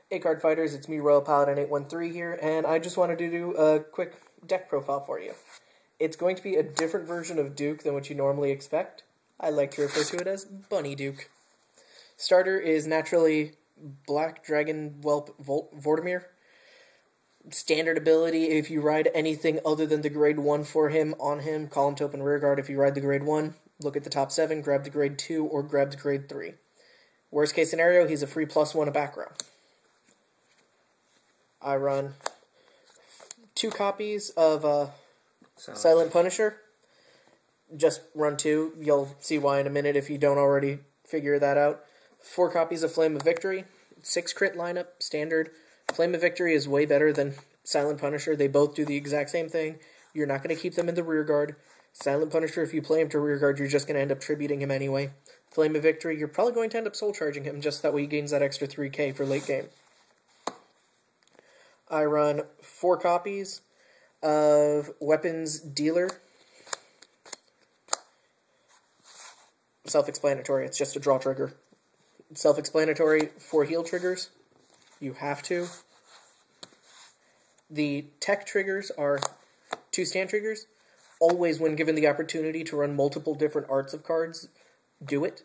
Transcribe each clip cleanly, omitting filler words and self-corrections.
Hey card fighters, it's me Royal Paladin 813 here, and I just wanted to do a quick deck profile for you. It's going to be a different version of Duke than what you normally expect. I like to refer to it as Bunny Duke. Starter is naturally Black Dragon Whelp Vortimir. Standard ability, if you ride anything other than the grade 1 for him, on him, call him to open rearguard. If you ride the grade 1, look at the top 7, grab the grade 2, or grab the grade 3. Worst case scenario, he's a free +1 a back row. I run 2 copies of Silent Punisher. Just run 2. You'll see why in a minute if you don't already figure that out. 4 copies of Flame of Victory. 6 crit lineup, standard. Flame of Victory is way better than Silent Punisher. They both do the exact same thing. You're not going to keep them in the rearguard. Silent Punisher, if you play him to rearguard, you're just going to end up tributing him anyway. Flame of Victory, you're probably going to end up soul charging him, just that way he gains that extra 3k for late game. I run 4 copies of Weapons Dealer. Self-explanatory, it's just a draw trigger. Self-explanatory, 4 heal triggers. You have to. The tech triggers are 2 stand triggers. Always, when given the opportunity to run multiple different arts of cards, do it.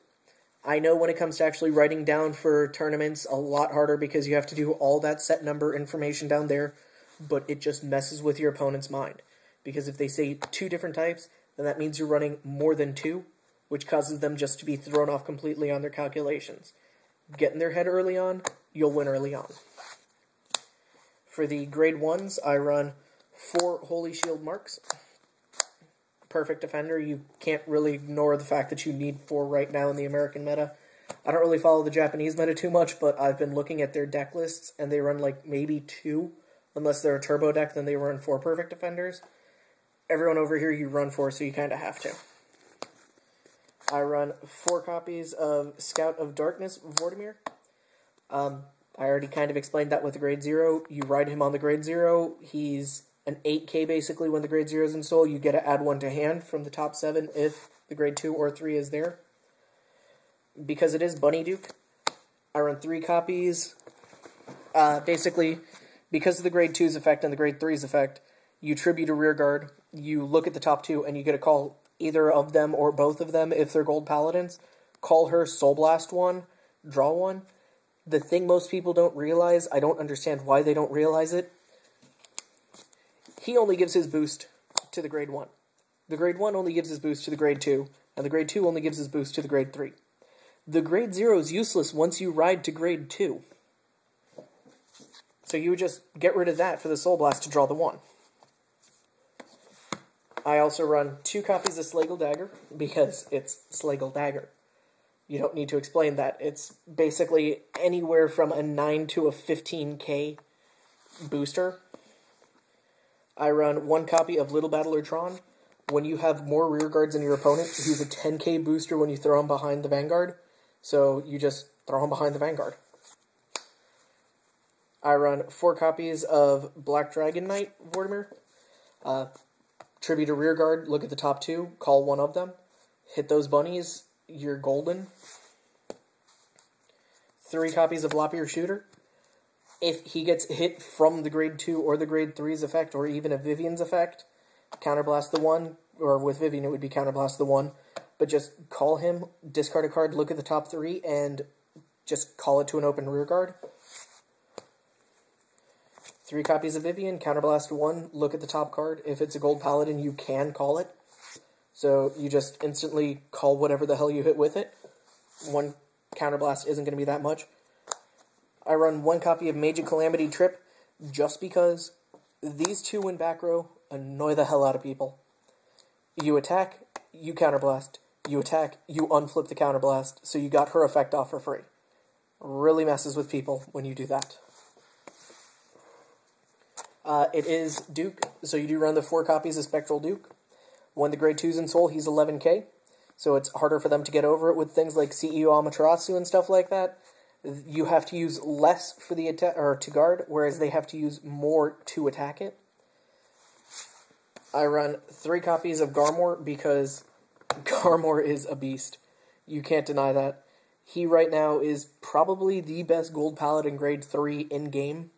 I know when it comes to actually writing down for tournaments, a lot harder because you have to do all that set number information down there, but it just messes with your opponent's mind. Because if they say 2 different types, then that means you're running more than 2, which causes them just to be thrown off completely on their calculations. Get in their head early on, you'll win early on. For the grade 1s, I run 4 Holy Shield Marks. Perfect defender. You can't really ignore the fact that you need 4 right now in the American meta. I don't really follow the Japanese meta too much, but I've been looking at their deck lists, and they run like maybe 2. Unless they're a turbo deck, then they run 4 perfect defenders. Everyone over here you run 4, so you kind of have to. I run 4 copies of Scout of Darkness Vortimir. I already kind of explained that with the grade 0. You ride him on the grade 0. He's an 8k basically when the grade 0 is in soul. You get to add 1 to hand from the top 7 if the grade 2 or 3 is there. Because it is Bunny Duke, I run 3 copies. Basically, because of the grade 2's effect and the grade 3's effect, you tribute a rearguard, you look at the top 2, and you get to call either of them or both of them if they're gold paladins. Call her Soul Blast 1, draw 1. The thing most people don't realize, I don't understand why they don't realize it, he only gives his boost to the grade 1. The grade 1 only gives his boost to the grade 2, and the grade 2 only gives his boost to the grade 3. The grade 0 is useless once you ride to grade 2. So you just get rid of that for the Soul Blast to draw the 1. I also run 2 copies of Slagle Dagger, because it's Slagle Dagger. You don't need to explain that. It's basically anywhere from a 9 to a 15k booster. I run 1 copy of Little Battler Tron. When you have more rearguards than your opponent, he's a 10k booster when you throw him behind the Vanguard. So you just throw him behind the Vanguard. I run 4 copies of Black Dragon Knight Vortimir. Tribute a rearguard, look at the top 2, call 1 of them. Hit those bunnies, you're golden. 3 copies of Lop Ear Shooter. If he gets hit from the grade 2 or the grade 3's effect, or even a Vivian's effect, counterblast the 1, or with Vivian it would be counterblast the 1, but just call him, discard a card, look at the top 3, and just call it to an open rearguard. 3 copies of Vivian, counterblast 1, look at the top card. If it's a gold paladin, you can call it. So you just instantly call whatever the hell you hit with it. 1 counterblast isn't going to be that much. I run 1 copy of Magic Calamity Trip, just because these 2 in back row annoy the hell out of people. You attack, you counterblast. You attack, you unflip the counterblast, so you got her effect off for free. Really messes with people when you do that. It is Duke, so you do run the 4 copies of Spectral Duke. When the grade 2's in soul, he's 11k, so it's harder for them to get over it with things like CEO Amaterasu and stuff like that. You have to use less for the to guard, whereas they have to use more to attack it. I run 3 copies of Garmor because Garmor is a beast. You can't deny that. He right now is probably the best Gold Paladin grade 3 in-game.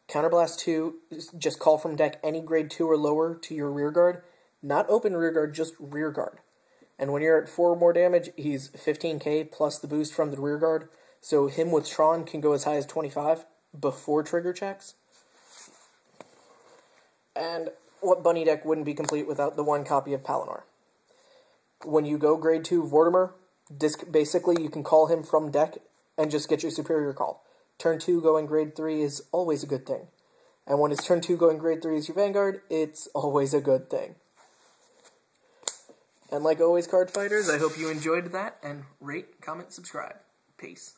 Counterblast 2, just call from deck any grade 2 or lower to your rearguard. Not open rearguard, just rearguard. And when you're at 4 or more damage, he's 15k plus the boost from the rearguard. So him with Tron can go as high as 25 before trigger checks. And what bunny deck wouldn't be complete without the one copy of Palinor? When you go grade 2 Vortimer, basically you can call him from deck and just get your superior call. Turn 2 going grade 3 is always a good thing. And when it's turn 2 going grade 3 is your Vanguard, it's always a good thing. And like always, card fighters, I hope you enjoyed that, and rate, comment, subscribe. Peace.